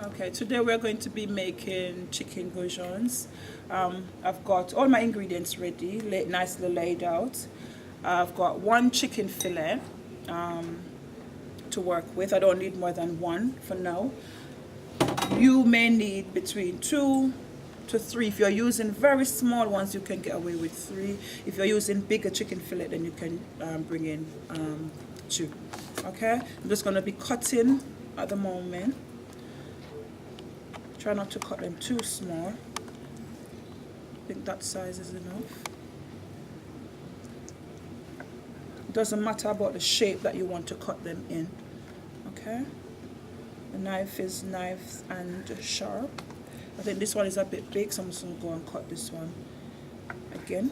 Okay, today we're going to be making chicken goujons. I've got all my ingredients ready, nicely laid out. I've got one chicken fillet to work with. I don't need more than one for now. You may need between 2 to 3. If you're using very small ones, you can get away with 3. If you're using bigger chicken fillet, then you can bring in 2. Okay, I'm just going to be cutting at the moment. Try not to cut them too small. I think that size is enough. It doesn't matter about the shape that you want to cut them in. Okay, the knife is nice and sharp. I think this one is a bit big, so I'm just going to go and cut this one again.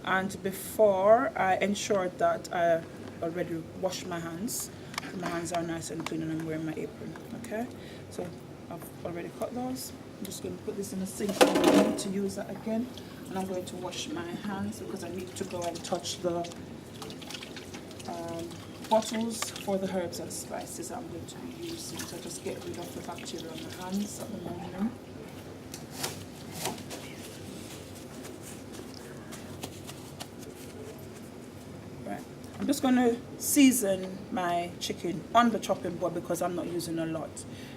And before, I ensured that I already washed my hands. So my hands are nice and clean and I'm wearing my apron. Okay, so I've already cut those. I'm just going to put this in the sink. I don't need to use that again. And I'm going to wash my hands because I need to go and touch the bottles for the herbs and spices I'm going to be using. So just get rid of the bacteria on the hands at the moment. I'm just going to season my chicken on the chopping board because I'm not using a lot.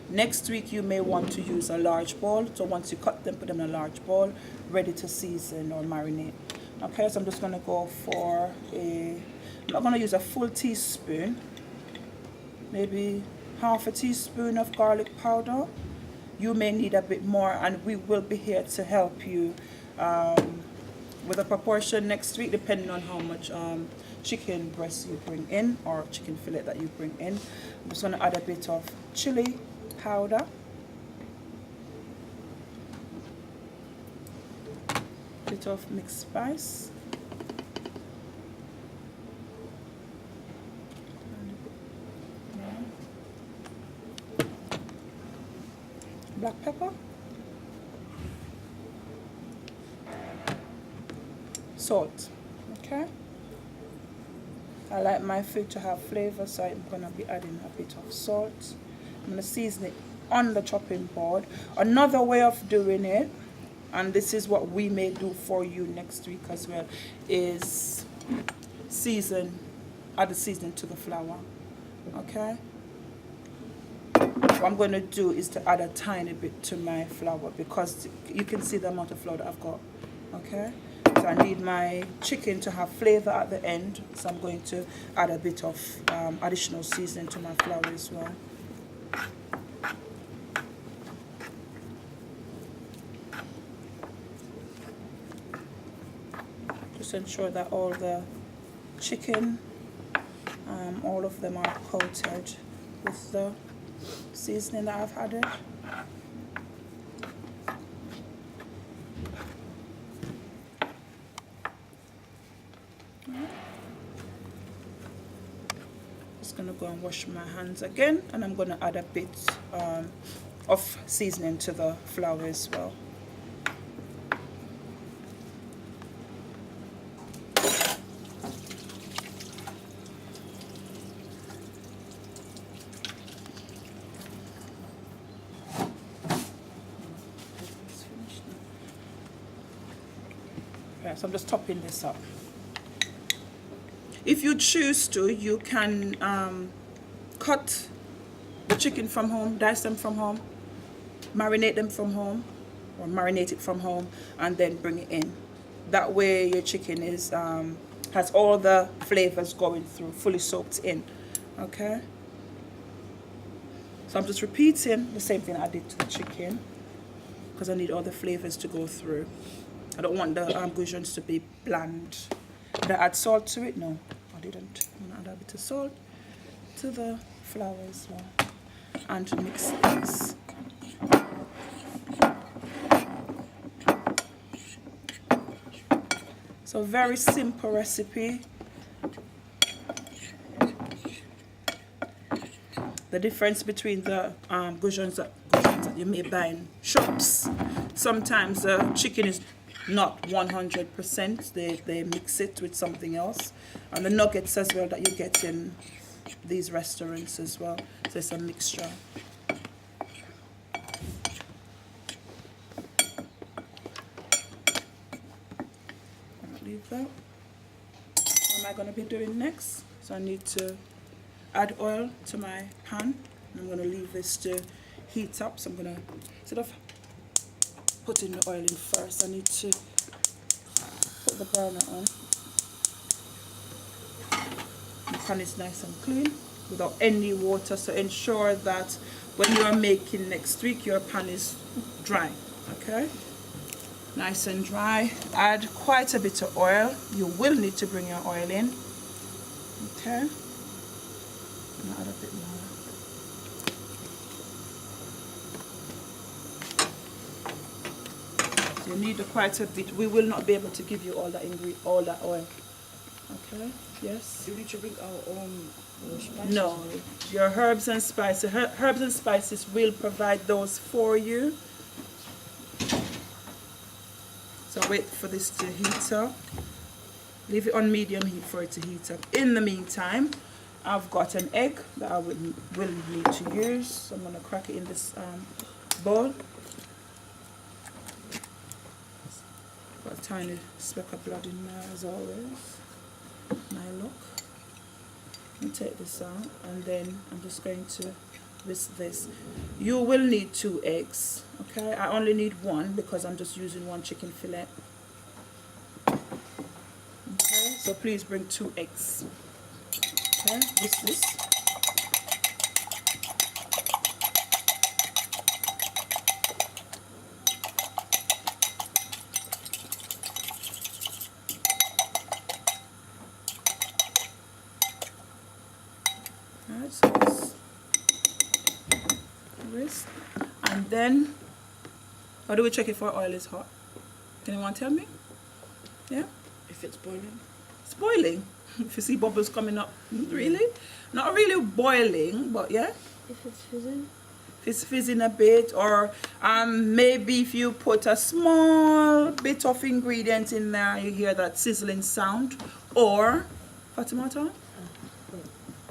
Next week you may want to use a large bowl. So once you cut them, put them in a large bowl, ready to season or marinate. Okay, so I'm just going to go for I'm not going to use a full teaspoon. Maybe half a teaspoon of garlic powder. You may need a bit more, and we will be here to help you with a proportion next week, depending on how much chicken breast you bring in or chicken fillet that you bring in. I'm just going to add a bit of chili powder, a bit of mixed spice, black pepper, salt. Okay, I like my food to have flavor, so I'm going to be adding a bit of salt. I'm going to season it on the chopping board. Another way of doing it, and this is what we may do for you next week as well, is add the seasoning to the flour. Okay, what I'm going to do is to add a tiny bit to my flour because you can see the amount of flour that I've got. Okay, so I need my chicken to have flavor at the end, so I'm going to add a bit of additional seasoning to my flour as well. Just ensure that all the chicken, all of them are coated with the seasoning that I've added. Just going to go and wash my hands again, and I'm going to add a bit of seasoning to the flour as well. So I'm just topping this up. If you choose to, you can cut the chicken from home, dice them from home, marinate them from home, or marinate it from home, and then bring it in. That way your chicken is has all the flavors going through, fully soaked in. Okay, so I'm just repeating the same thing I did to the chicken because I need all the flavors to go through. I don't want the goujons to be bland. Did I add salt to it? No, I didn't. I'm going to add a bit of salt to the flour as well and mix this. So very simple recipe. The difference between the goujons that you may buy in shops, sometimes the chicken is not 100%. They mix it with something else. and the nuggets as well that you get in these restaurants as well. So it's a mixture. I'll leave that. What am I going to be doing next? So I need to add oil to my pan. I'm going to leave this to heat up. So I'm going to, instead of putting the oil in first, I need to put the burner on. The pan is nice and clean without any water. So ensure that when you are making next week, your pan is dry. Okay? Nice and dry. Add quite a bit of oil. You will need to bring your oil in. Okay? I'll add a bit more. So you need quite a bit. We will not be able to give you all that all that oil. Okay? Yes. Do we need to bring our own spices? No. Your herbs and spices. Herbs and spices will provide those for you. So wait for this to heat up. Leave it on medium heat for it to heat up. In the meantime, I've got an egg that I will need to use. So I'm going to crack it in this bowl. Got a tiny speck of blood in there as always. My look. Let me take this out, and then I'm just going to whisk this. You will need 2 eggs. Okay, I only need 1 because I'm just using 1 chicken fillet. Okay, so please bring 2 eggs. Okay, whisk this. Alright, so this whisk. And then, how do we check if our oil is hot? Can anyone tell me? Yeah? If it's boiling? It's boiling. If you see bubbles coming up. Really? Not really boiling, but yeah? If it's fizzing? If it's fizzing a bit, or maybe if you put a small bit of ingredient in there, you hear that sizzling sound. Or, Fatima? But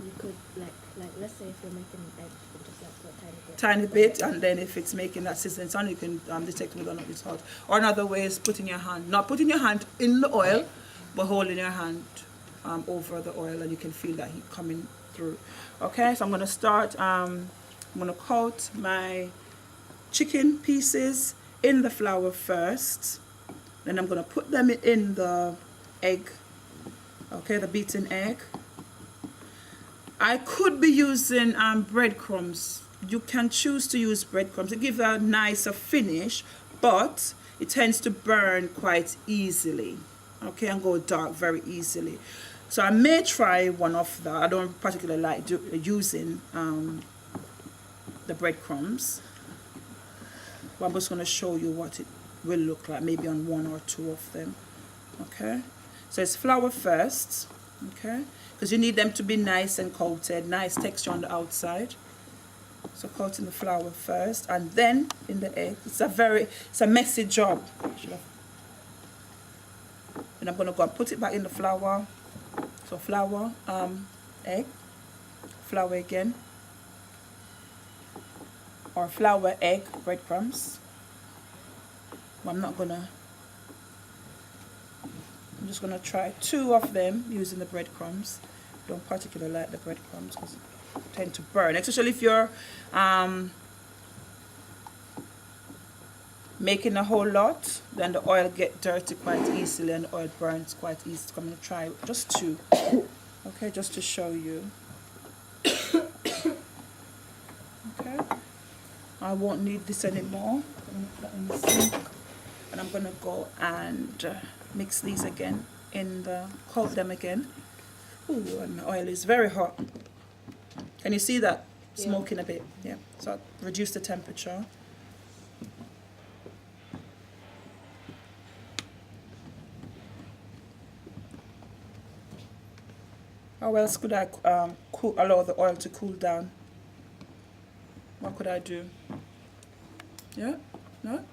you could, like let's say if you're making an egg, you could just like put a tiny bit. And then if it's making that sizzling sound, you can detect whether or not it's hot. Or another way is putting your hand, not putting your hand in the oil, but holding your hand over the oil, and you can feel that heat coming through. Okay, so I'm going to start. I'm going to coat my chicken pieces in the flour first. Then I'm going to put them in the egg. Okay, the beaten egg. I could be using breadcrumbs. You can choose to use breadcrumbs to give a nicer finish, but it tends to burn quite easily. Okay, and go dark very easily. So I may try one of that. I don't particularly like using the breadcrumbs, but I'm just going to show you what it will look like, maybe on 1 or 2 of them. Okay, so it's flour first. Okay, because you need them to be nice and coated, nice texture on the outside. So coating the flour first, and then in the egg. It's a messy job. And I'm gonna go and put it back in the flour. So flour, egg, flour again, or flour, egg, breadcrumbs. Well, I'm just gonna try 2 of them using the breadcrumbs. Don't particularly like the breadcrumbs because they tend to burn, especially if you're making a whole lot. Then the oil get dirty quite easily and the oil burns quite easy. So I'm gonna try just 2. Okay, just to show you. Okay, I won't need this anymore. I'm gonna put that in the sink, and I'm gonna go and mix these again coat them again. Ooh, and my oil is very hot. Can you see that? Smoking a bit. Yeah, so I'll reduce the temperature. How else could I allow the oil to cool down? What could I do? Yeah? No?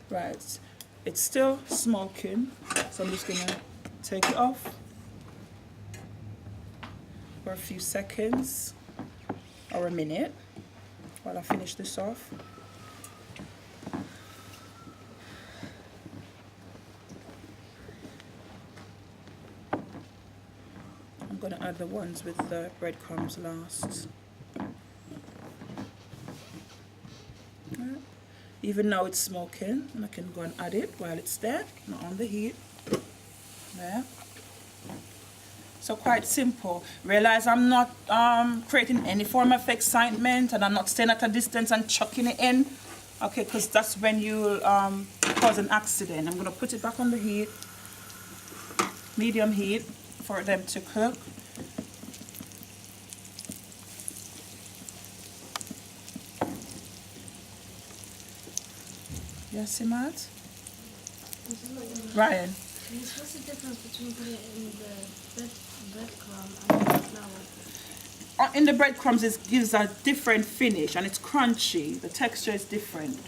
Right. It's still smoking, so I'm just gonna take it off. for a few seconds or a minute while I finish this off. I'm going to add the ones with the breadcrumbs last. Right. Even now it's smoking, and I can go and add it while it's there, not on the heat. There. So quite simple. Realize I'm not creating any form of excitement, and I'm not staying at a distance and chucking it in. Okay, because that's when you cause an accident. I'm going to put it back on the heat, medium heat, for them to cook. Yes, Matt? Ryan? What's the difference between putting it in the breadcrumb and the flour? In the breadcrumbs, it gives a different finish, and it's crunchy. The texture is different.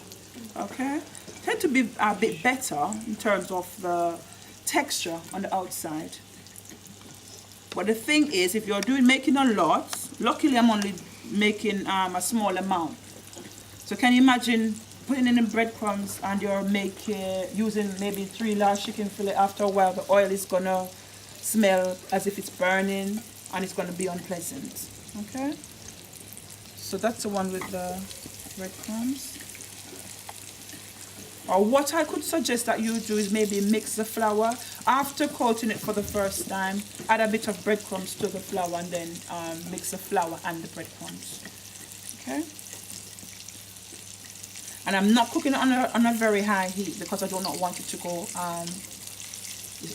Okay? Tend to be a bit better in terms of the texture on the outside. But the thing is, if you're making a lot, luckily I'm only making a small amount. So can you imagine putting in the breadcrumbs and you're using maybe 3 large chicken fillet? After a while, the oil is gonna smell as if it's burning, and it's gonna be unpleasant. Okay? So that's the one with the breadcrumbs. Or what I could suggest that you do is maybe mix the flour. After coating it for the first time, add a bit of breadcrumbs to the flour, and then mix the flour and the breadcrumbs. Okay? And I'm not cooking it on a very high heat because I do not want it to go,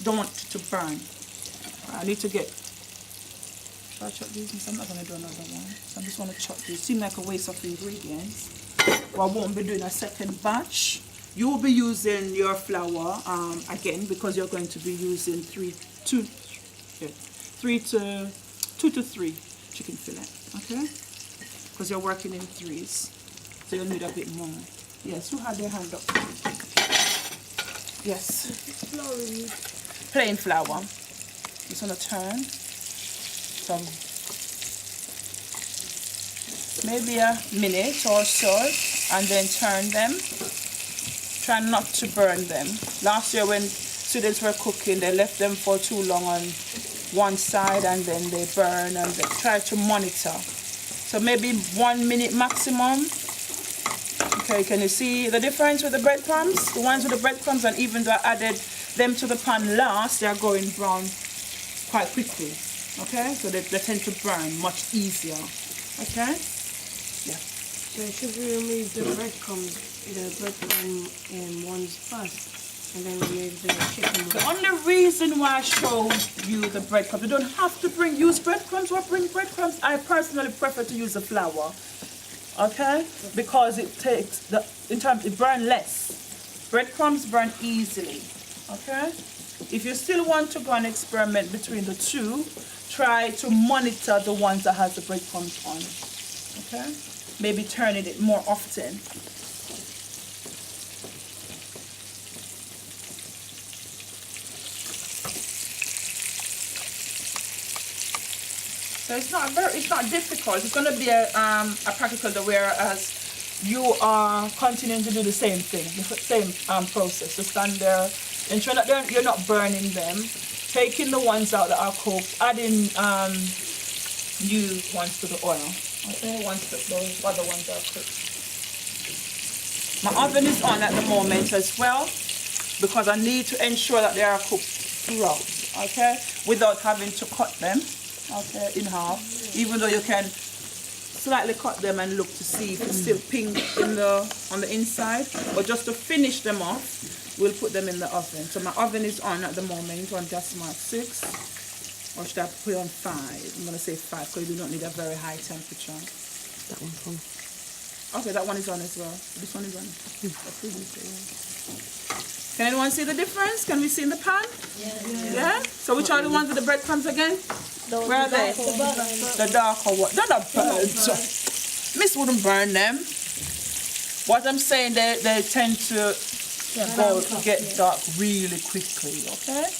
don't want it to burn. I need to get, should I chop these? I'm not going to do another one. So I just want to chop these. Seems like a waste of ingredients. Well, I won't be doing a second batch. You will be using your flour again, because you're going to be using 2 to 3 chicken fillet, okay? Because you're working in 3s, so you'll need a bit more. Yes, who had their hand up? Yes. Plain flour. Just want to turn some, maybe a minute or so, and then turn them. Try not to burn them. Last year when students were cooking, they left them for too long on one side and then they burn, and they try to monitor. So maybe 1 minute maximum. Okay, can you see the difference with the breadcrumbs? The ones with the breadcrumbs, and even though I added them to the pan last, they are going brown quite quickly. Okay, so they tend to burn much easier. Okay? Yeah. So should we remove the breadcrumbs, the breadcrumb ones first, and then remove the chicken ones? The only reason why I showed you the breadcrumbs, you don't have to use breadcrumbs or bring breadcrumbs. I personally prefer to use the flour, okay? Because it takes it burn less. Breadcrumbs burn easily, okay? If you still want to go and experiment between the two, try to monitor the ones that has the breadcrumbs on, okay? Maybe turning it more often. So it's not difficult. It's going to be a practical, whereas you are continuing to do the same thing, the same process. So stand there, ensure that you're not burning them, taking the ones out that are cooked, adding new ones to the oil. Okay, once those other ones are cooked. My oven is on at the moment as well, because I need to ensure that they are cooked throughout, okay, without having to cut them, okay, in half, even though you can slightly cut them and look to see if it's still pink on the inside. But just to finish them off, we'll put them in the oven. So my oven is on at the moment on gas mark 6. Or should I put it on 5? I'm going to say 5 because you do not need a very high temperature. That one's on. Okay, that one is on as well. This one is on. Can anyone see the difference? Can we see in the pan? Yeah? So which are the ones with the breadcrumbs again? Where are they? The darker one. They're not burnt. Miss wouldn't burn them. What I'm saying, they tend to get dark really quickly, okay?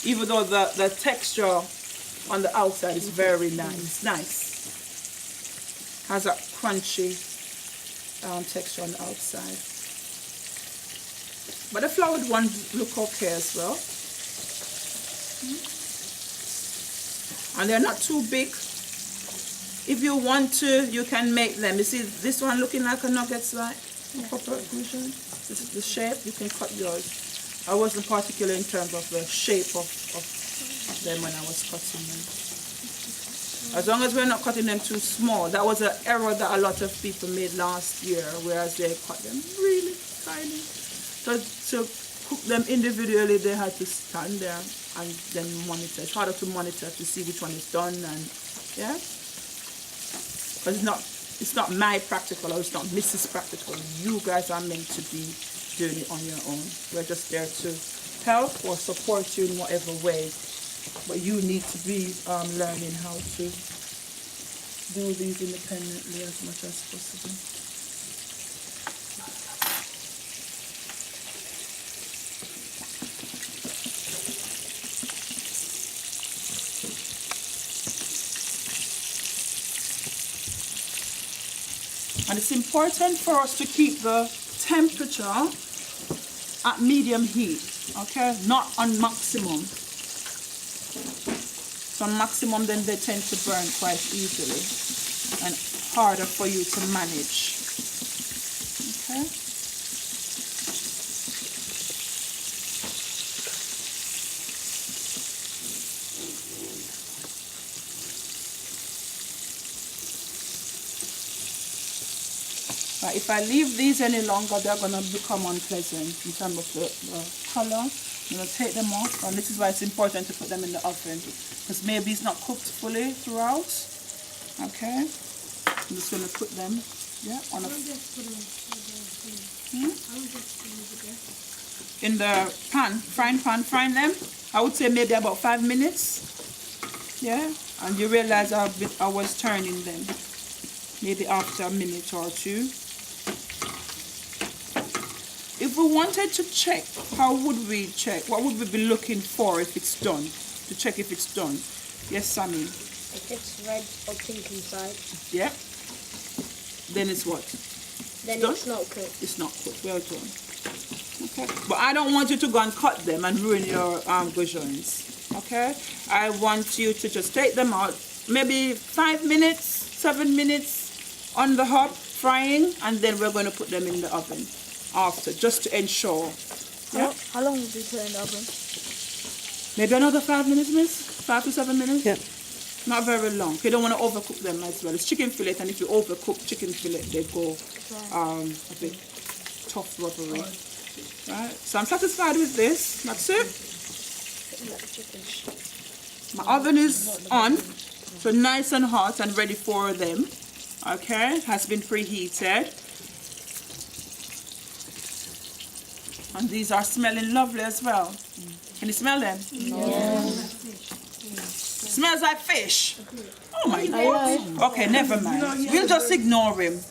Even though the texture on the outside is very nice. Nice. Has a crunchy texture on the outside. But the floured ones look okay as well. And they're not too big. If you want to, you can make them. You see this one looking like a nuggets, like proper Goujons. This is the shape. You can cut yours. I wasn't particular in terms of the shape of them when I was cutting them. As long as we're not cutting them too small. That was an error that a lot of people made last year, whereas they cut them really tiny. So to cook them individually, they had to stand there and then monitor. It's harder to monitor to see which one is done, and yeah. But it's not my practical, or it's not Mrs. Practical. You guys are meant to be doing it on your own. We're just there to help or support you in whatever way. But you need to be learning how to do these independently as much as possible. And it's important for us to keep the temperature at medium heat, okay? Not on maximum. So on maximum, then they tend to burn quite easily and harder for you to manage, okay? If I leave these any longer, they're going to become unpleasant in terms of the color. I'm going to take them off, and this is why it's important to put them in the oven, because maybe it's not cooked fully throughout. Okay, I'm just going to put them, yeah, on a in the pan, frying pan, frying them. I would say maybe about 5 minutes. Yeah, and you realize I was turning them maybe after a minute or two. If we wanted to check, how would we check? What would we be looking for if it's done? To check if it's done. Yes, Sammy? If it's red or pink inside. Yeah. Then it's what? Then done? it's not cooked. It's not cooked. Well done. Okay. But I don't want you to go and cut them and ruin your goujons. Okay? I want you to just take them out. Maybe 5 minutes, 7 minutes on the hob, frying, and then we're going to put them in the oven after, just to ensure. Yeah? How long would you put in the oven? Maybe another 5 minutes, miss? 5 to 7 minutes? Yeah. Not very long. You don't want to overcook them as well. It's chicken fillet, and if you overcook chicken fillet, they go a bit tough, rubbery. Right? So I'm satisfied with this. That's it. My oven is on, so nice and hot and ready for them. Okay, has been preheated. And these are smelling lovely as well. Can you smell them? Yeah. Smells like fish. Oh my God. Okay, never mind. We'll just ignore him.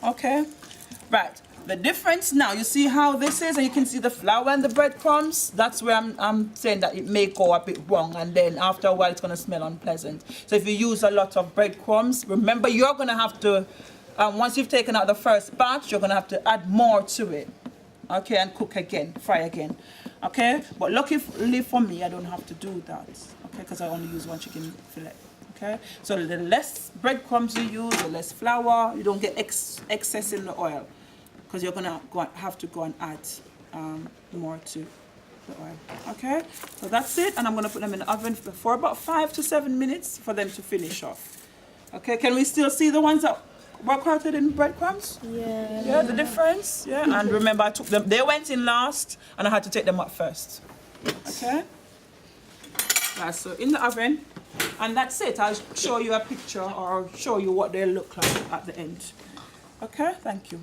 Okay. Right. The difference now, you see how this is, and you can see the flour and the breadcrumbs. That's where I'm saying that it may go a bit wrong, and then after a while it's going to smell unpleasant. So if you use a lot of breadcrumbs, remember you're going to have to, once you've taken out the first batch, you're going to have to add more to it. Okay, and cook again, fry again. Okay, but luckily for me, I don't have to do that. Okay, because I only use one chicken fillet. Okay, so the less breadcrumbs you use, the less flour, you don't get excess in the oil, because you're gonna have to go and add more to the oil. Okay, so that's it, and I'm gonna put them in the oven for about 5 to 7 minutes for them to finish off. Okay, can we still see the ones that were coated in breadcrumbs? Yeah. Yeah, the difference. Yeah, and remember I took them. They went in last, and I had to take them up first. Okay. Right, so in the oven, and that's it. I'll show you a picture or show you what they look like at the end. Okay, thank you.